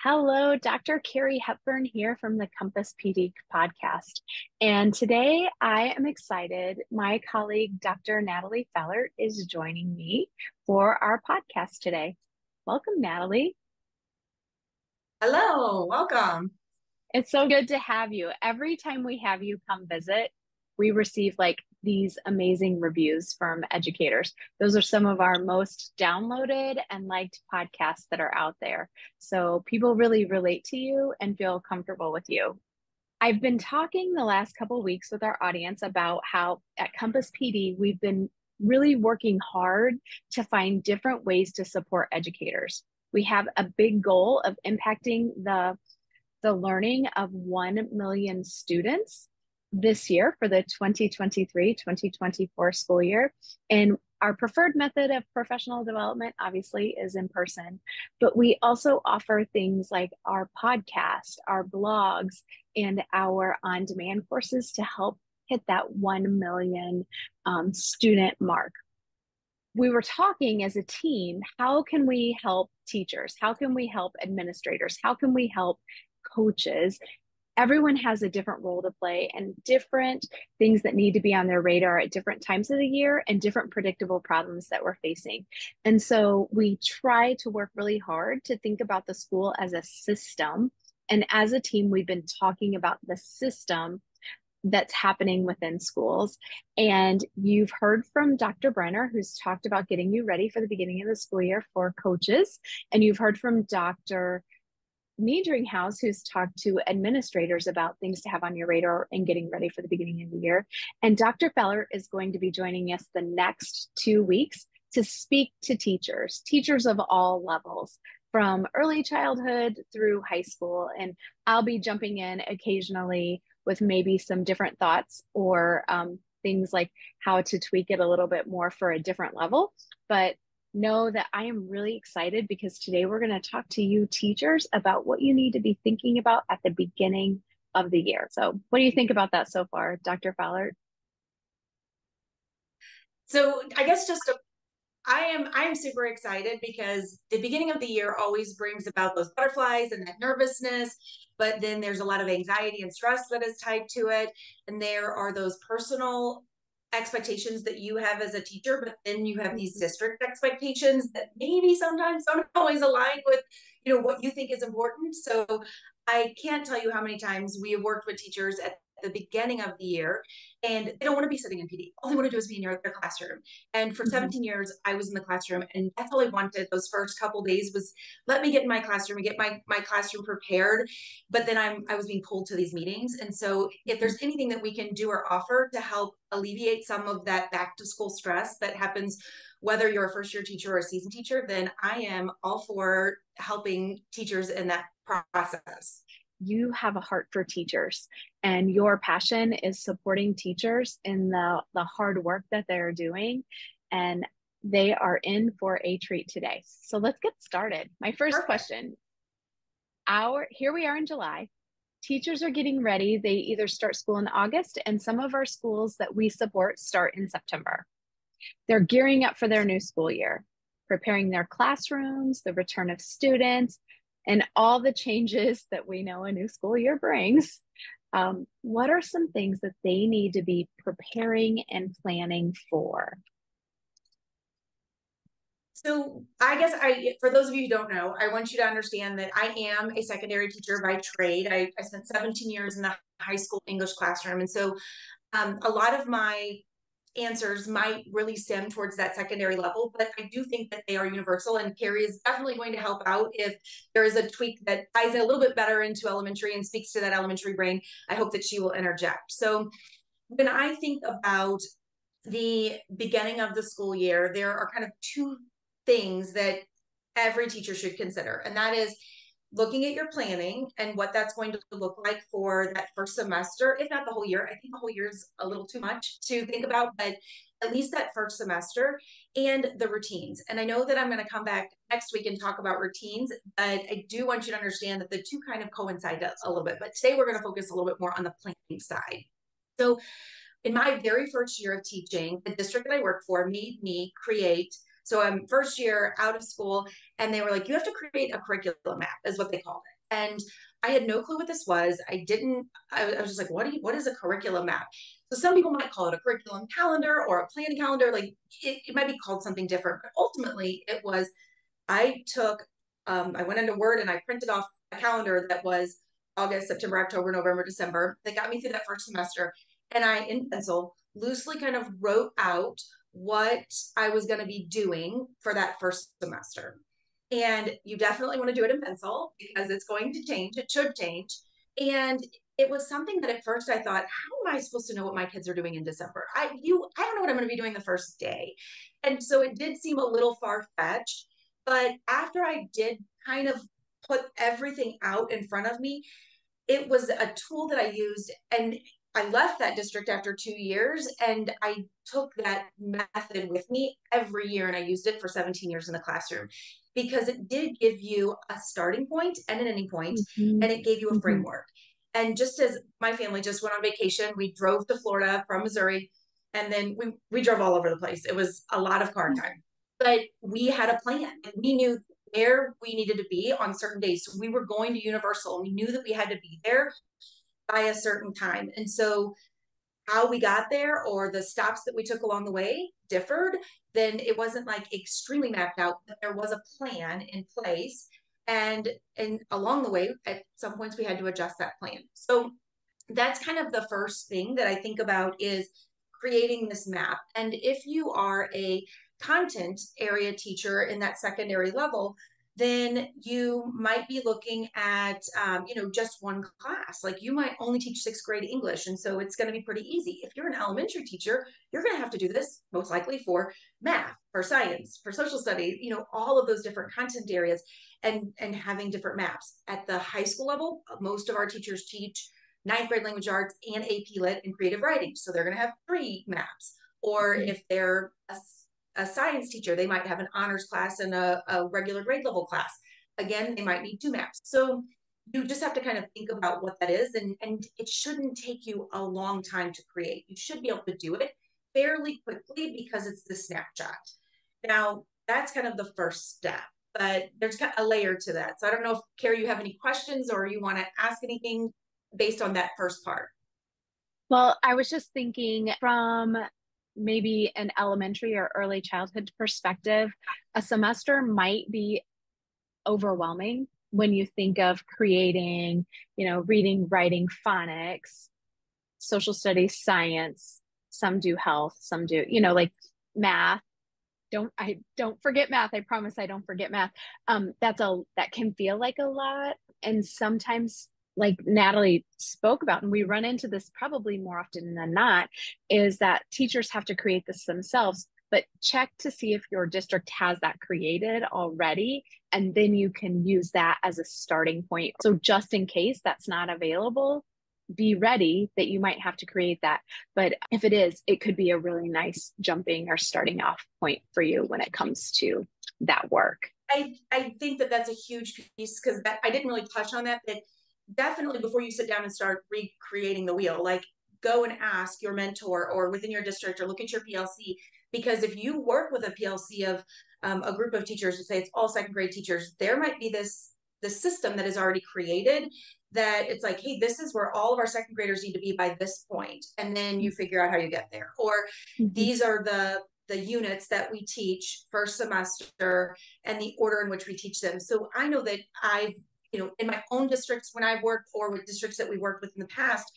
Hello, Dr. Carrie Hepburn here from the Compass PD podcast. And today I am excited. My colleague, Dr. Natalie Fallert, is joining me for our podcast today. Welcome, Natalie. Hello, welcome. It's so good to have you. Every time we have you come visit, we receive like these amazing reviews from educators. Those are some of our most downloaded and liked podcasts that are out there. So people really relate to you and feel comfortable with you. I've been talking the last couple of weeks with our audience about how at Compass PD, we've been really working hard to find different ways to support educators. We have a big goal of impacting the learning of 1 million students this year for the 2023-2024 school year. And our preferred method of professional development, obviously, is in person. But we also offer things like our podcast, our blogs, and our on demand courses to help hit that 1 million student mark. We were talking as a team, how can we help teachers? How can we help administrators? How can we help coaches? Everyone has a different role to play and different things that need to be on their radar at different times of the year and different predictable problems that we're facing. And so we try to work really hard to think about the school as a system. And as a team, we've been talking about the system that's happening within schools. And you've heard from Dr. Brenner, who's talked about getting you ready for the beginning of the school year for coaches. And you've heard from Dr. Niedringhouse, who's talked to administrators about things to have on your radar and getting ready for the beginning of the year. And Dr. Feller is going to be joining us the next 2 weeks to speak to teachers of all levels, from early childhood through high school. And I'll be jumping in occasionally with maybe some different thoughts or things like how to tweak it a little bit more for a different level. But know that I am really excited because today we're going to talk to you teachers about what you need to be thinking about at the beginning of the year. So what do you think about that so far, Dr. Fallert? So I guess I am super excited because the beginning of the year always brings about those butterflies and that nervousness, but then there's a lot of anxiety and stress that is tied to it. And there are those personal expectations that you have as a teacher, but then you have these district expectations that maybe sometimes don't always align with, what you think is important. So I can't tell you how many times we have worked with teachers at the beginning of the year and they don't want to be sitting in PD. All they want to do is be in their classroom. And for Mm-hmm. 17 years, I was in the classroom and that's all I wanted those first couple days was let me get in my classroom and get my classroom prepared. But then I was being pulled to these meetings. And so if there's anything that we can do or offer to help alleviate some of that back to school stress that happens, whether you're a first year teacher or a seasoned teacher, then I am all for helping teachers in that process. You have a heart for teachers, and your passion is supporting teachers in the hard work that they're doing. And they are in for a treat today. So let's get started. My first Perfect. question, here we are in July. Teachers are getting ready. They either start school in August, and some of our schools that we support start in September. They're gearing up for their new school year, preparing their classrooms, the return of students, and all the changes that we know a new school year brings. What are some things that they need to be preparing and planning for? So I guess for those of you who don't know, I want you to understand that I am a secondary teacher by trade. I spent 17 years in the high school English classroom. And so a lot of my answers might really stem towards that secondary level, but I do think that they are universal. And Carrie is definitely going to help out if there is a tweak that ties in a little bit better into elementary and speaks to that elementary brain. I hope that she will interject. So when I think about the beginning of the school year, there are kind of two things that every teacher should consider, and that is looking at your planning and what that's going to look like for that first semester, if not the whole year. I think the whole year is a little too much to think about, but at least that first semester, and the routines. And I know that I'm going to come back next week and talk about routines, but I do want you to understand that the two kind of coincide a little bit. But today we're going to focus a little bit more on the planning side. So in my very first year of teaching, the district that I work for made me create. So I'm first year out of school, and they were like, you have to create a curriculum map, is what they called And I had no clue what this was. I was just like, what is a curriculum map? So some people might call it a curriculum calendar or a planning calendar. Like it might be called something different, but ultimately it was, I went into Word and I printed off a calendar that was August, September, October, November, December. That got me through that first semester. And I, in pencil, loosely kind of wrote out what I was going to be doing for that first semester. And you definitely want to do it in pencil because it's going to change. It should change. And it was something that at first I thought, how am I supposed to know what my kids are doing in December? I don't know what I'm going to be doing the first day. And so it did seem a little far-fetched. But after I did kind of put everything out in front of me, it was a tool that I used. And I left that district after 2 years, and I took that method with me every year and I used it for 17 years in the classroom because it did give you a starting point and an ending point, Mm-hmm. and it gave you a Mm-hmm. framework. And just as my family just went on vacation, we drove to Florida from Missouri, and then we drove all over the place. It was a lot of car time, but we had a plan. We knew where we needed to be on certain days. So we were going to Universal. We knew that we had to be there by a certain time. And so how we got there or the stops that we took along the way differed, then it wasn't like extremely mapped out, but there was a plan in place. And along the way, at some points we had to adjust that plan. So that's kind of the first thing that I think about is creating this map. And if you are a content area teacher in that secondary level, then you might be looking at, just one class. Like you might only teach sixth grade English. And so it's going to be pretty easy. If you're an elementary teacher, you're going to have to do this most likely for math, for science, for social studies, all of those different content areas and having different maps. At the high school level, most of our teachers teach ninth grade language arts and AP Lit and creative writing. So they're going to have 3 maps. Or if they're a science teacher, they might have an honors class and a regular grade level class. Again, they might need 2 maps. So you just have to kind of think about what that is. And it shouldn't take you a long time to create. You should be able to do it fairly quickly because it's the snapshot. Now, that's kind of the first step, but there's kind of a layer to that. So I don't know if, Carrie, you have any questions or you want to ask anything based on that first part. Well, I was just thinking from maybe an elementary or early childhood perspective, a semester might be overwhelming when you think of creating, reading, writing, phonics, social studies, science. Some do health, some do, like math. Don't forget math. I promise I don't forget math. That can feel like a lot. And sometimes, like Natalie spoke about, and we run into this probably more often than not, is that teachers have to create this themselves, but check to see if your district has that created already. And then you can use that as a starting point. So just in case that's not available, be ready that you might have to create that. But if it is, it could be a really nice jumping or starting off point for you when it comes to that work. I think that that's a huge piece because I didn't really touch on that, but definitely before you sit down and start recreating the wheel, like go and ask your mentor or within your district or look at your PLC. Because if you work with a PLC of a group of teachers, to say it's all second grade teachers, there might be this system that is already created that it's like, hey, this is where all of our second graders need to be by this point, and then you figure out how you get there. Or these are the units that we teach first semester and the order in which we teach them. So I know that I've, in my own districts when I've worked or with districts that we worked with in the past,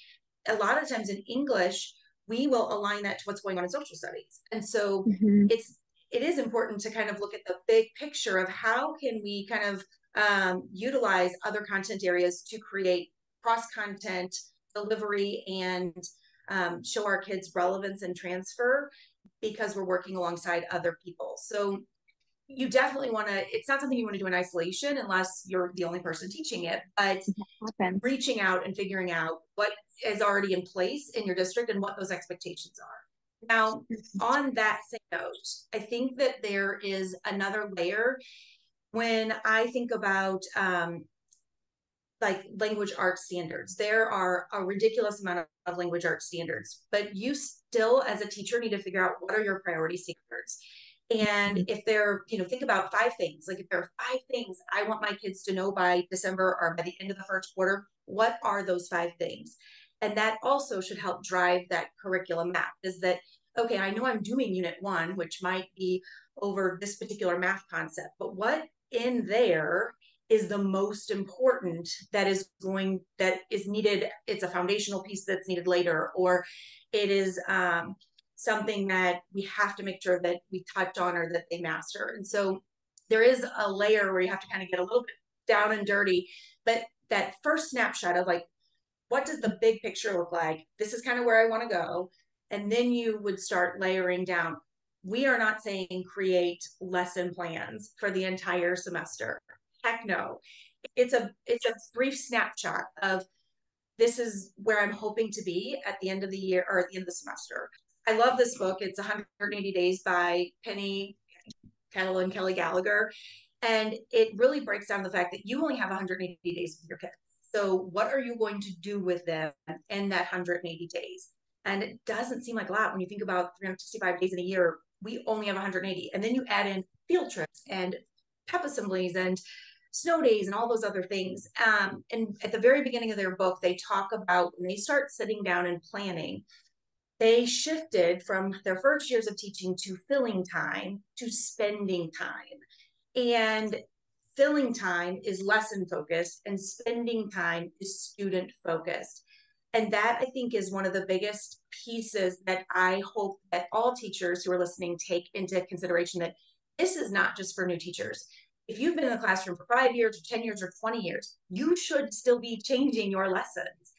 a lot of times in English, we will align that to what's going on in social studies. And so it is important to kind of look at the big picture of how can we kind of utilize other content areas to create cross content delivery and show our kids relevance and transfer because we're working alongside other people. So you definitely want to, it's not something you want to do in isolation unless you're the only person teaching it, but reaching out and figuring out what is already in place in your district and what those expectations are. Now, on that same note, I think that there is another layer when I think about like language arts standards. There are a ridiculous amount of language arts standards, but you still as a teacher need to figure out what are your priority standards. And if they're, think about 5 things, like if there are 5 things I want my kids to know by December or by the end of the first quarter, what are those 5 things? And that also should help drive that curriculum map, is that, okay, I know I'm doing unit 1, which might be over this particular math concept, but what in there is the most important that is needed? It's a foundational piece that's needed later, or it is something that we have to make sure that we touch on or that they master. And so there is a layer where you have to kind of get a little bit down and dirty, but that first snapshot of like, what does the big picture look like? This is kind of where I want to go. And then you would start layering down. We are not saying create lesson plans for the entire semester. Heck no. It's a brief snapshot of, this is where I'm hoping to be at the end of the year or at the end of the semester. I love this book. It's 180 Days by Penny Kettle and Kelly Gallagher. And it really breaks down the fact that you only have 180 days with your kids. So what are you going to do with them in that 180 days? And it doesn't seem like a lot when you think about 365 days in a year. We only have 180. And then you add in field trips and pep assemblies and snow days and all those other things. And at the very beginning of their book, they talk about when they start sitting down and planning, they shifted from their first years of teaching to filling time to spending time. And filling time is lesson focused and spending time is student focused. And that, I think, is one of the biggest pieces that I hope that all teachers who are listening take into consideration, that this is not just for new teachers. If you've been in the classroom for 5 years or 10 years or 20 years, you should still be changing your lessons,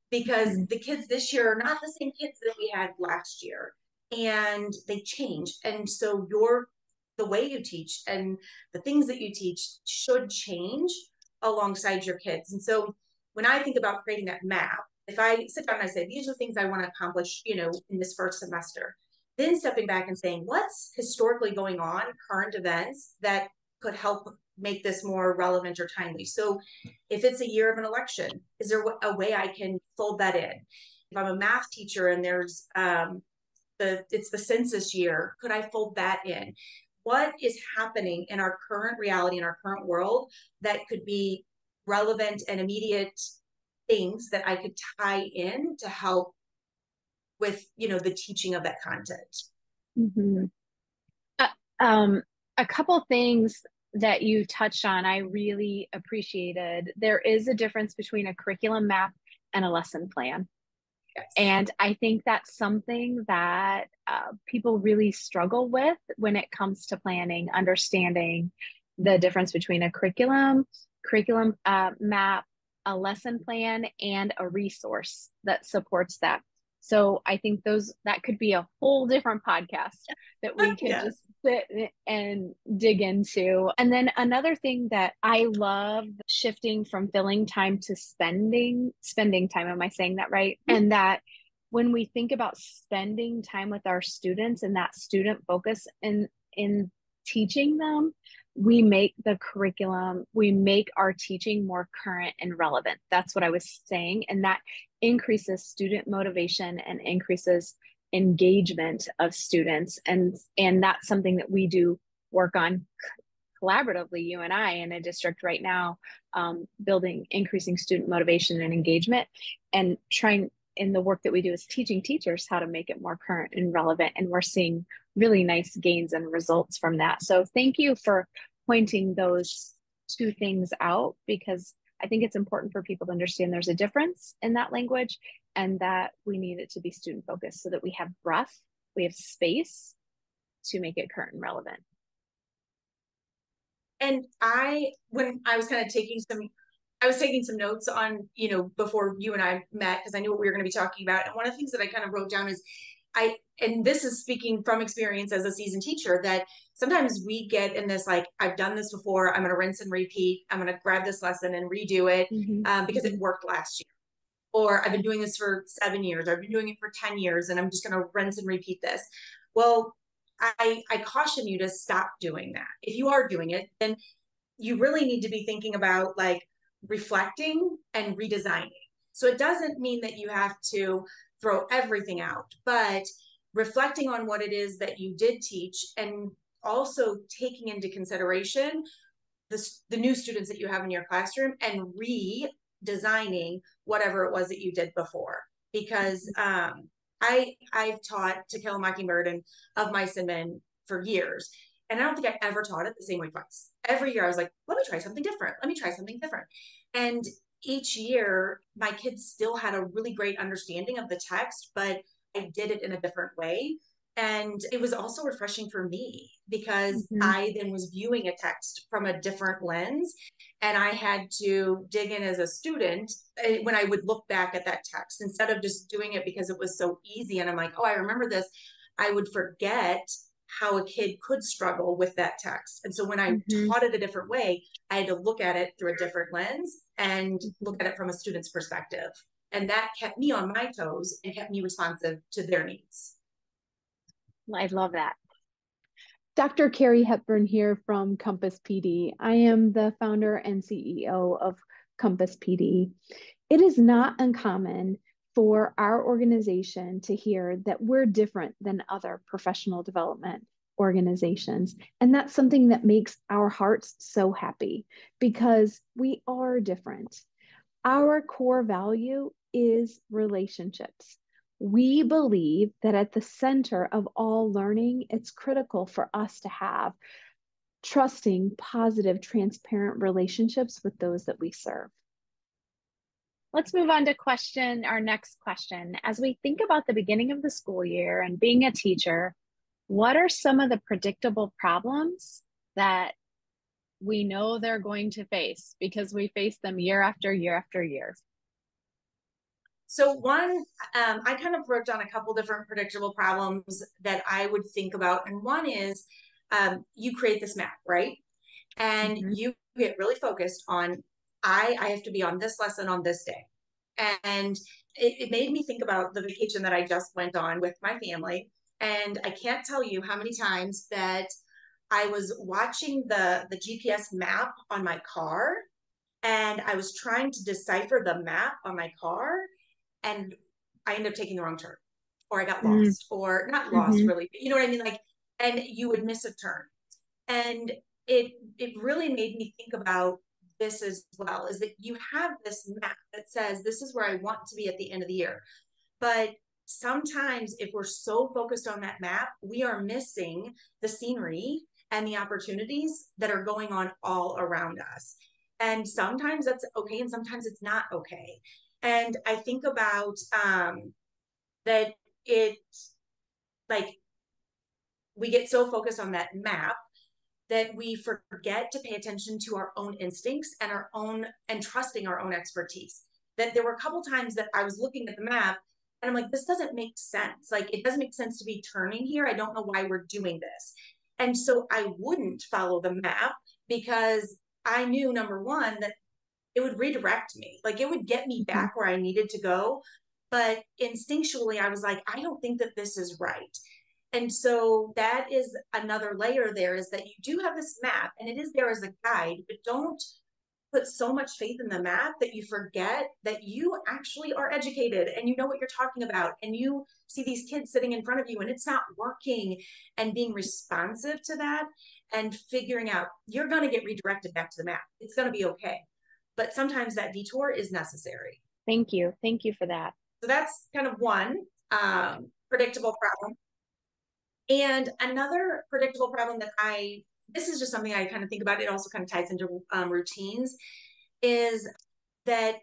because the kids this year are not the same kids that we had last year, and they change. And so the way you teach and the things that you teach should change alongside your kids. And so when I think about creating that map, if I sit down and I say, these are the things I want to accomplish, in this first semester, then stepping back and saying, what's historically going on, current events that could help make this more relevant or timely. So if it's a year of an election, is there a way I can fold that in? If I'm a math teacher and there's it's the census year, could I fold that in? What is happening in our current reality, in our current world, that could be relevant and immediate things that I could tie in to help with, the teaching of that content? Mm-hmm. A couple things that you touched on, I really appreciated. There is a difference between a curriculum map and a lesson plan. Yes. And I think that's something that people really struggle with when it comes to planning, understanding the difference between a curriculum map, a lesson plan, and a resource that supports that. So I think that could be a whole different podcast that we could just sit and dig into. And then another thing that I love, shifting from filling time to spending time. Am I saying that right? And that when we think about spending time with our students and that student focus in teaching them, we make the curriculum, we make our teaching more current and relevant. That's what I was saying. And that increases student motivation and increases engagement of students. And that's something that we do work on collaboratively, you and I, in a district right now, increasing student motivation and engagement, and trying in the work that we do is teaching teachers how to make it more current and relevant. And we're seeing really nice gains and results from that. So thank you for pointing those two things out, because I think it's important for people to understand there's a difference in that language, and that we need it to be student focused so that we have breadth, we have space to make it current and relevant. And when I was kind of taking some notes on, before you and I met, because I knew what we were going to be talking about. And one of the things that I kind of wrote down is, and this is speaking from experience as a seasoned teacher, that sometimes we get in this, like, I've done this before, I'm going to rinse and repeat, I'm going to grab this lesson and redo it because it worked last year. Or I've been doing this for 7 years, or I've been doing it for 10 years, and I'm just going to rinse and repeat this. Well, I caution you to stop doing that. If you are doing it, then you really need to be thinking about, like, reflecting and redesigning. So it doesn't mean that you have to throw everything out, but reflecting on what it is that you did teach and also taking into consideration the new students that you have in your classroom and redesigning whatever it was that you did before. Because I've taught To Kill a Mockingbird and Of Mice and Men for years. And I don't think I ever taught it the same way twice. Every year I was like, let me try something different. Let me try something different. And each year my kids still had a really great understanding of the text, but I did it in a different way. And it was also refreshing for me because I then was viewing a text from a different lens. And I had to dig in as a student when I would look back at that text instead of just doing it because it was so easy. And I'm like, oh, I remember this. I would forget how a kid could struggle with that text. And so when I taught it a different way, I had to look at it through a different lens and look at it from a student's perspective. And that kept me on my toes and kept me responsive to their needs. I love that. Dr. Carrie Hepburn here from Compass PD. I am the founder and CEO of Compass PD. It is not uncommon for our organization to hear that we're different than other professional development organizations. And that's something that makes our hearts so happy because we are different. Our core value is relationships. We believe that at the center of all learning, it's critical for us to have trusting, positive, transparent relationships with those that we serve. Let's move on to our next question. As we think about the beginning of the school year and being a teacher, what are some of the predictable problems that we know they're going to face because we face them year after year after year? So one, I kind of wrote down a couple different predictable problems that I would think about. And one is you create this map, right? And you get really focused on, I have to be on this lesson on this day. And it made me think about the vacation that I just went on with my family. And I can't tell you how many times that I was watching the GPS map on my car and I was trying to decipher the map on my car and I ended up taking the wrong turn or I got lost or not lost really, but you know what I mean? Like, and you would miss a turn. And it really made me think about this as well, is that you have this map that says, this is where I want to be at the end of the year. But sometimes if we're so focused on that map, we are missing the scenery and the opportunities that are going on all around us. And sometimes that's okay. And sometimes it's not okay. And I think about that like we get so focused on that map that we forget to pay attention to our own instincts and our own and trusting our own expertise. That there were a couple times that I was looking at the map and I'm like, this doesn't make sense. Like, it doesn't make sense to be turning here. I don't know why we're doing this. And so I wouldn't follow the map because I knew, number one, that it would redirect me. Like, it would get me back where I needed to go. But instinctually, I was like, I don't think that this is right. And so that is another layer there, is that you do have this map and it is there as a guide, but don't put so much faith in the map that you forget that you actually are educated and you know what you're talking about. And you see these kids sitting in front of you and it's not working, and being responsive to that and figuring out you're going to get redirected back to the map. It's going to be okay. But sometimes that detour is necessary. Thank you. Thank you for that. So that's kind of one predictable problem. And another predictable problem that this is just something I kind of think about, it also kind of ties into routines, is that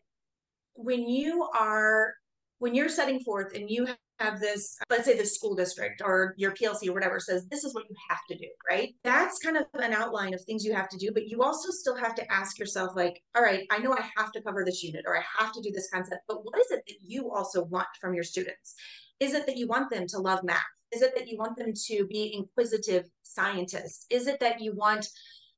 when you're setting forth and you have this, let's say the school district or your PLC or whatever says, this is what you have to do, right? That's kind of an outline of things you have to do, but you also still have to ask yourself, like, all right, I know I have to cover this unit or I have to do this concept, but what is it that you also want from your students? Is it that you want them to love math? Is it that you want them to be inquisitive scientists? Is it that you want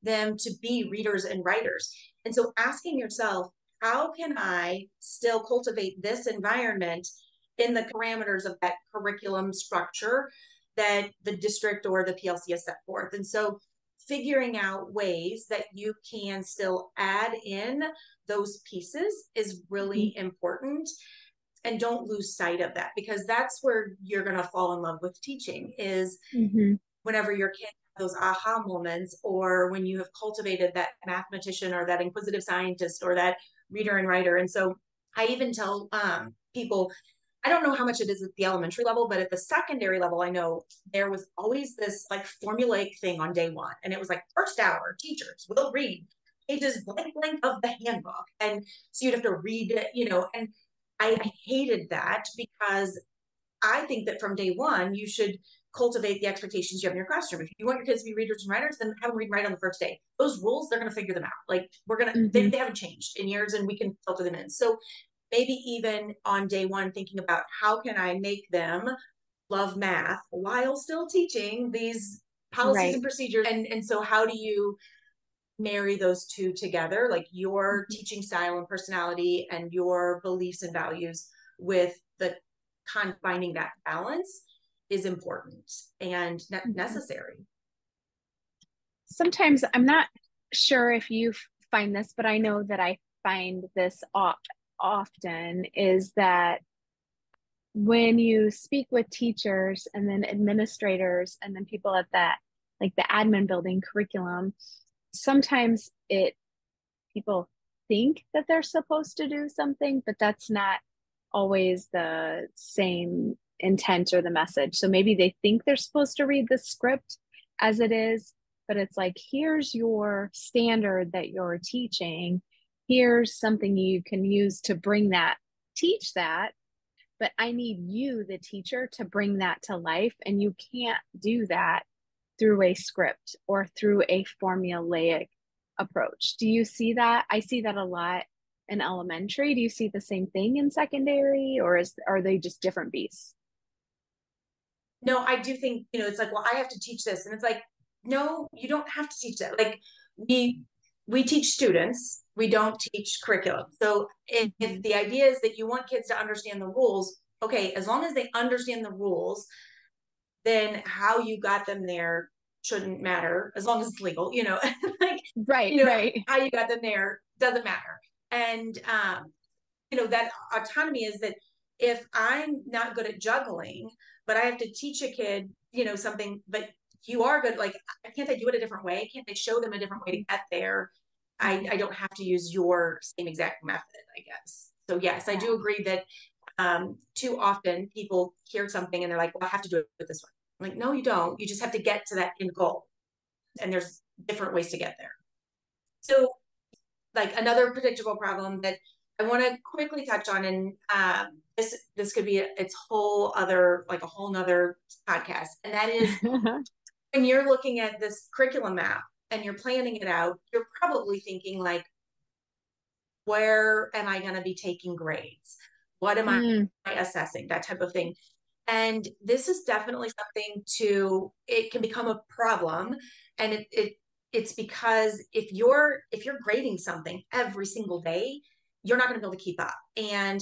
them to be readers and writers? And so asking yourself, how can I still cultivate this environment in the parameters of that curriculum structure that the district or the PLC has set forth? And so figuring out ways that you can still add in those pieces is really important. And don't lose sight of that, because that's where you're going to fall in love with teaching, is whenever your kid those aha moments, or when you have cultivated that mathematician or that inquisitive scientist or that reader and writer. And so I even tell people, I don't know how much it is at the elementary level, but at the secondary level, I know there was always this like formulaic thing on day one. And it was like, first hour, teachers will read pages blank blank of the handbook. And so you'd have to read it, and I hated that, because I think that from day one, you should cultivate the expectations you have in your classroom. If you want your kids to be readers and writers, then have them read and write on the first day. Those rules, they're going to figure them out. Like they haven't changed in years, and we can filter them in. So maybe even on day one, thinking about how can I make them love math while still teaching these policies and procedures. And so how do you marry those two together, like your teaching style and personality and your beliefs and values with the finding that balance is important and necessary. Sometimes I'm not sure if you find this, but I know that I find this often, is that when you speak with teachers and then administrators and then people at that, like the admin building curriculum, sometimes people think that they're supposed to do something, but that's not always the same intent or the message. So maybe they think they're supposed to read the script as it is, but it's like, here's your standard that you're teaching. Here's something you can use to teach that. But I need you, the teacher, to bring that to life. And you can't do that through a script or through a formulaic approach. Do you see that? I see that a lot in elementary. Do you see the same thing in secondary, or are they just different beasts? No, I do think, it's like, well, I have to teach this. And it's like, no, you don't have to teach that. Like we teach students, we don't teach curriculum. So if the idea is that you want kids to understand the rules, okay, as long as they understand the rules, then how you got them there shouldn't matter, as long as it's legal, like, right. how you got them there doesn't matter. And, that autonomy is that if I'm not good at juggling, but I have to teach a kid, something, but you are good, like, can't I do it a different way? Can't they show them a different way to get there? I don't have to use your same exact method, I guess. So yes, I do agree that too often people hear something and they're like, well, I have to do it this way. I'm like, no, you don't. You just have to get to that end goal. And there's different ways to get there. So like another predictable problem that I want to quickly touch on, and this could be its whole other, like a whole nother podcast. And that is when you're looking at this curriculum map and you're planning it out, you're probably thinking like, where am I going to be taking grades? What am I assessing? That type of thing. And this is definitely something it can become a problem. And it's because if you're grading something every single day, you're not going to be able to keep up. And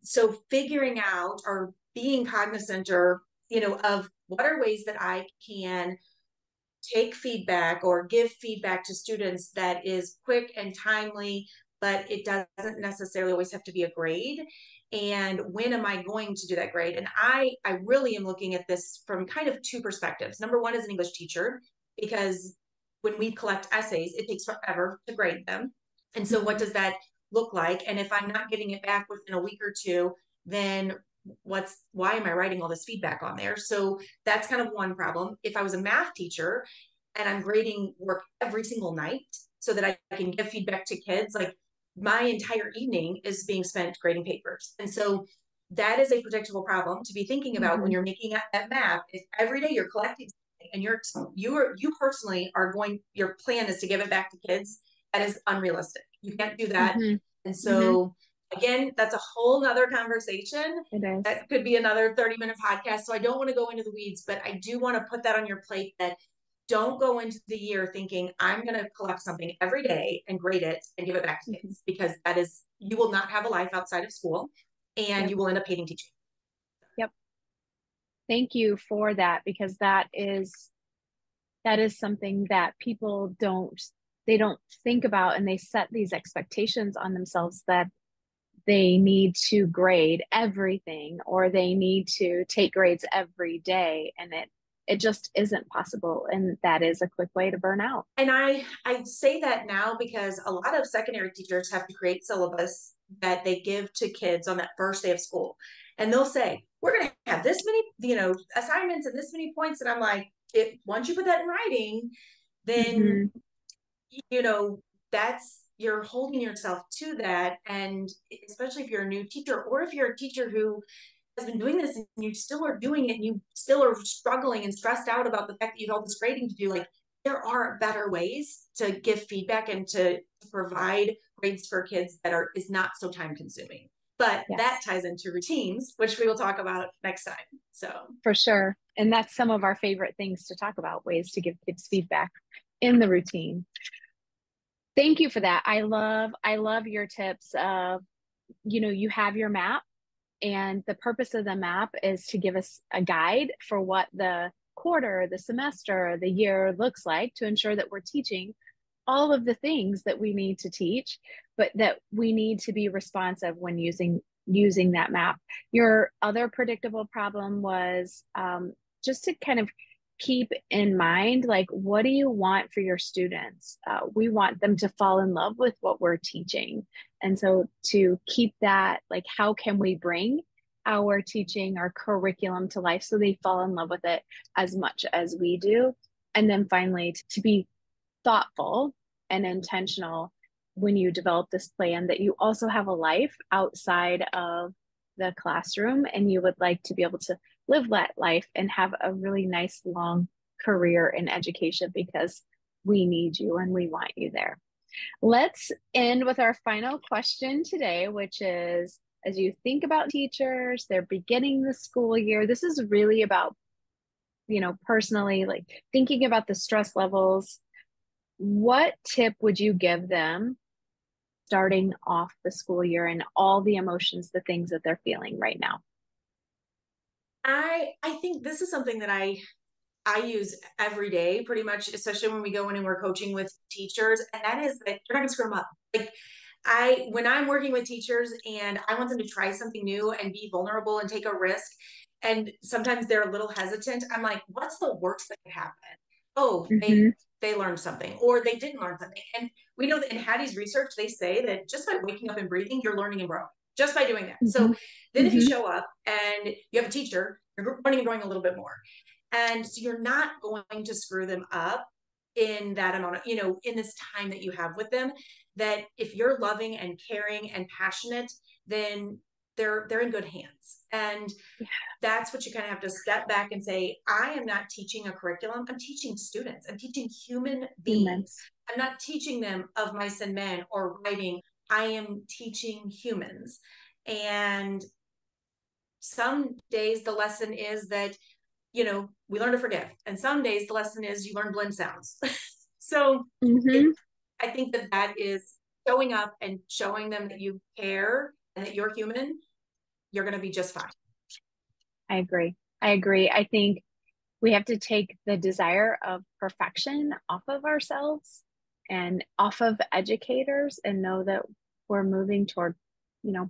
so figuring out or being cognizant or, of what are ways that I can take feedback or give feedback to students that is quick and timely, but it doesn't necessarily always have to be a grade. And when am I going to do that grade? And I really am looking at this from kind of two perspectives. Number one, as an English teacher, because when we collect essays, it takes forever to grade them. And so what does that look like? And if I'm not getting it back within a week or two, then why am I writing all this feedback on there? So that's kind of one problem. If I was a math teacher and I'm grading work every single night so that I can give feedback to kids, like my entire evening is being spent grading papers. And so that is a predictable problem to be thinking about when you're making that map. If every day you're collecting something and you personally are your plan is to give it back to kids, that is unrealistic. You can't do that. And so again, that's a whole nother conversation. It is. That could be another 30-minute podcast. So I don't want to go into the weeds, but I do want to put that on your plate, that don't go into the year thinking I'm going to collect something every day and grade it and give it back to kids, because you will not have a life outside of school, and you will end up hating teaching. Yep. Thank you for that, because that is something that people don't think about, and they set these expectations on themselves that they need to grade everything or they need to take grades every day. And It just isn't possible. And that is a quick way to burn out. And I say that now because a lot of secondary teachers have to create syllabus that they give to kids on that first day of school. And they'll say, we're going to have this many, assignments and this many points. And I'm like, once you put that in writing, then, Mm-hmm. that's, you're holding yourself to that. And especially if you're a new teacher, or if you're a teacher who has been doing this and you still are doing it and you still are struggling and stressed out about the fact that you have all this grading to do, like, there are better ways to give feedback and to provide grades for kids that is not so time consuming. But that Yes, ties into routines, which we will talk about next time. So for sure. And that's some of our favorite things to talk about, ways to give kids feedback in the routine. Thank you for that. I love your tips of, you have your map, and the purpose of the map is to give us a guide for what the quarter, the semester, the year looks like, to ensure that we're teaching all of the things that we need to teach, but that we need to be responsive when using that map. Your other predictable problem was just to kind of keep in mind, like, what do you want for your students? We want them to fall in love with what we're teaching. And so to keep that, like, how can we bring our teaching, our curriculum to life so they fall in love with it as much as we do? And then finally, to be thoughtful and intentional when you develop this plan, that you also have a life outside of the classroom, and you would like to be able to live that life and have a really nice long career in education, because we need you and we want you there. Let's end with our final question today, which is, as you think about teachers, they're beginning the school year, this is really about, personally, like, thinking about the stress levels. What tip would you give them starting off the school year and all the emotions, the things that they're feeling right now? I think this is something that I use every day, pretty much, especially when we go in and we're coaching with teachers. And that is that you're not gonna screw them up. Like, when I'm working with teachers and I want them to try something new and be vulnerable and take a risk, and sometimes they're a little hesitant, I'm like, what's the worst that could happen? Oh, Mm-hmm. they learned something, or they didn't learn something. And we know that in Hattie's research, they say that just by waking up and breathing, you're learning and growing just by doing that. Mm-hmm. So then if you Mm-hmm. show up and you have a teacher, you're learning and growing a little bit more. And so you're not going to screw them up in that amount of, in this time that you have with them. That if you're loving and caring and passionate, then they're in good hands. And Yeah. that's what you kind of have to step back and say, I am not teaching a curriculum. I'm teaching students. I'm teaching human beings. Humans. I'm not teaching them of mice and men or writing. I am teaching humans. And some days the lesson is that, we learn to forgive. And some days the lesson is you learn blend sounds. So Mm-hmm. I think that is showing up and showing them that you care and that you're human. You're going to be just fine. I agree. I agree. I think we have to take the desire of perfection off of ourselves and off of educators, and know that we're moving toward,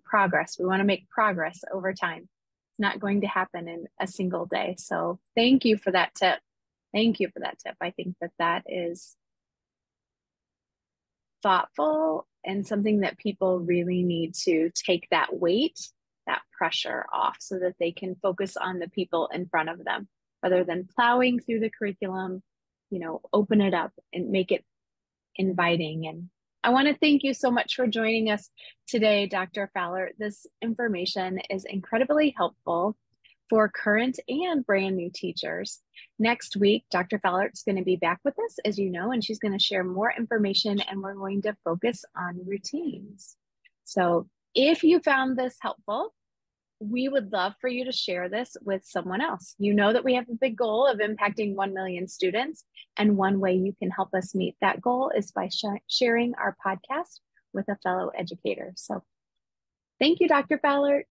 progress. We want to make progress over time. It's not going to happen in a single day. So thank you for that tip. Thank you for that tip. I think that that is thoughtful and something that people really need to take that weight, that pressure off, so that they can focus on the people in front of them rather than plowing through the curriculum. Open it up and make it inviting. And I want to thank you so much for joining us today, Dr. Fallert. This information is incredibly helpful for current and brand new teachers. Next week, Dr. Fallert's going to be back with us, as you know, and she's going to share more information, and we're going to focus on routines. So if you found this helpful, we would love for you to share this with someone else. You know that we have a big goal of impacting 1 million students, and one way you can help us meet that goal is by sharing our podcast with a fellow educator. So thank you, Dr. Fallert.